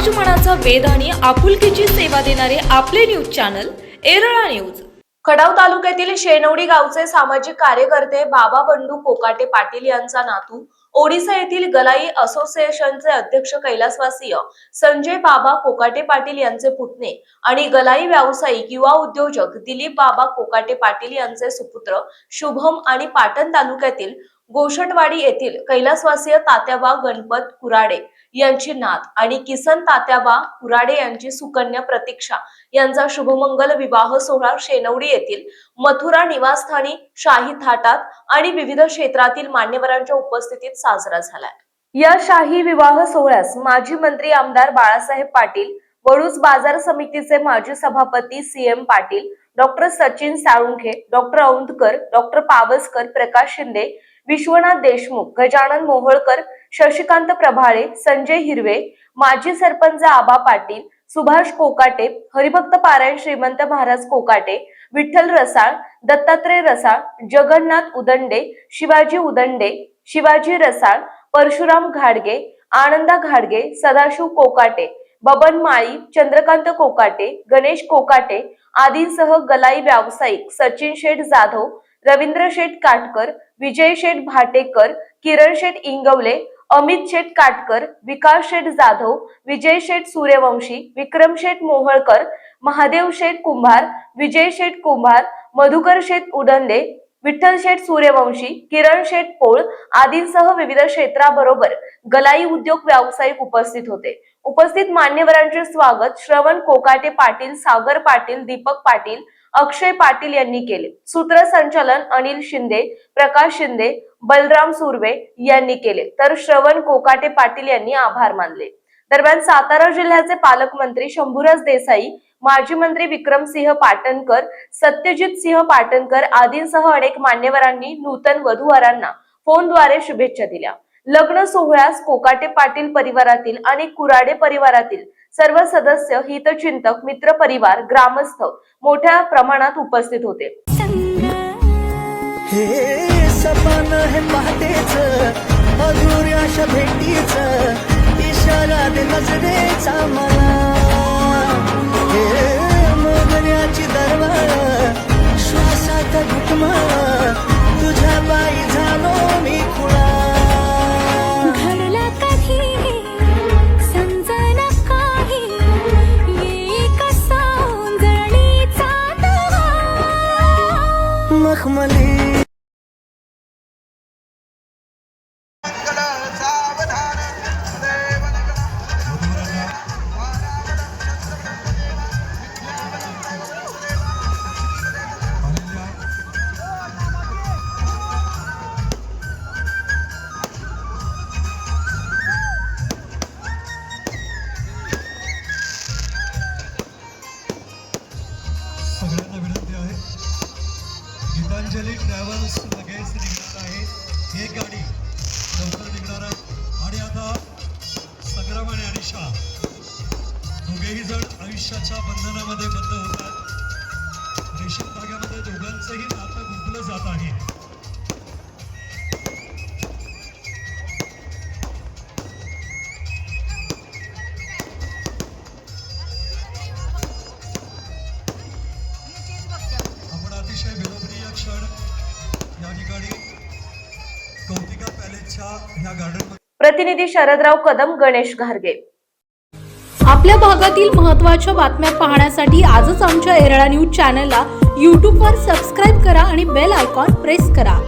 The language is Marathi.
समाजमनाचा वेध आणि आपुलकीची सेवा देणारे आपले न्यूज चॅनल एरळा न्यूज। खडाव तालुक्यातील शेनवडी गावचे सामाजिक कार्यकर्ते बाबा बंडू कोकाटे पाटील यांचा नातू, ओडिसा येथील गलाई असोसिएशनचे अध्यक्ष कैलासवासीय संजय बाबा कोकाटे पाटील यांचे पुतणे आणि गलाई व्यावसायिक युवा उद्योजक दिलीप बाबा कोकाटे पाटील यांचे सुपुत्र शुभम आणि पाटण तालुक्यातील गोषटवाडी येथील कैलासवासीय तात्याबा गणपत कुराडे यांची नात आणि किसन तात्याबा कुराडे यांची सुकन्या प्रतीक्षा यांचा शुभमंगल विवाह सोहळा शेनवडी येथील मथुरा निवासस्थानी शाही थाटात आणि विविध क्षेत्रातील मान्यवरांच्या उपस्थितीत साजरा झाला। या शाही विवाह सोहळ्यास माजी मंत्री आमदार बाळासाहेब पाटील, वडूज बाजार समितीचे माजी सभापती CM Patil, doctor Sachin Salunkhe, doctor Aundhkar, doctor Pawaskar, Prakash Shinde, Vishwanath Deshmukh, Gajanan Moholkar, Shashikant Prabhale, Sanjay Hirve, माजी सरपंच आबा पाटील, सुभाष कोकाटे, हरिभक्त पारायण श्रीमंत महाराज कोकाटे, विठ्ठल रसाळ, दत्तात्रय रसाळ, जगन्नाथ उदंडे, शिवाजी उदंडे, शिवाजी रसाळ, परशुराम घाडगे, आनंदा घाडगे, सदाशिव कोकाटे, बबन माळी, चंद्रकांत कोकाटे, गणेश कोकाटे आदींसह गलाई व्यावसायिक सचिन शेठ जाधव, रवींद्र शेठ काटकर, विजय शेठ भाटेकर, किरण शेठ इंगवले, अमित शेठ काटकर, विकास शेठ जाधव, विजय शेठ सूर्यवंशी, विक्रम शेठ मोहोळकर, महादेव शेठ कुंभार, विजय शेठ कुंभार, मधुकर शेठ उदंडे, विठ्ठल शेठ सूर्यवंशी, किरण शेठ पोळ आदींसह विविध क्षेत्राबरोबर गलाई उद्योग व्यावसायिक उपस्थित होते। उपस्थित मान्यवरांचे स्वागत श्रवण कोकाटे पाटील, सागर पाटील, दीपक पाटील, अक्षय पाटील यांनी केले। सूत्रसंचालन अनिल शिंदे, प्रकाश शिंदे, बलराम सुर्वे यांनी केले, तर श्रवण कोकाटे पाटील यांनी आभार मानले। दरम्यान सातारा जिल्ह्याचे पालकमंत्री शंभूराज देसाई, माजी मंत्री विक्रमसिंह पाटणकर, सत्यजित सिंह पाटणकर आदींसह अनेक मान्यवरांनी नूतन वधूवरांना फोनद्वारे शुभेच्छा दिल्या। लग्न सोहळ्यास कोकाटे पाटील परिवारातील आणि कुराडे परिवारातील सर्व सदस्य, हितचिंतक, मित्र परिवार, ग्रामस्थ मोठ्या प्रमाणात उपस्थित होते। हे सपन है पहाटेच अधुऱ्या अशा भेटीच इशारा दे नजरेचा मला, हे मोगऱ्याची दरवाळ श्वासात घुटमळ तुझ्या बाई झालो मी खुळा। मखमली सगळ्यांना विनंती आहे, गीतांजली ट्रॅव्हल्स लगेच निघणार आहे, एक गाडी लवकर निघणार आहे। आणि आता संग्राम आणि अनिशा दोघेही जण आयुष्याच्या बंधनामध्ये बंद होतात। रेशीम धाग्यामध्ये दोघांचंही नातं गुंफलं जात आहे। अतिशय विलोभनीय क्षण या ठिकाणी कौतिका पॅलेसच्या ह्या गार्डन। प्रतिनिधी शरदराव कदम, गणेश घारगे। आपल्या भागातील महत्त्वाच्या बातम्या पाहण्यासाठी आजच आमच्या एरळा न्यूज चॅनलला YouTube वर सबस्क्राइब करा आणि बेल आयकॉन प्रेस करा।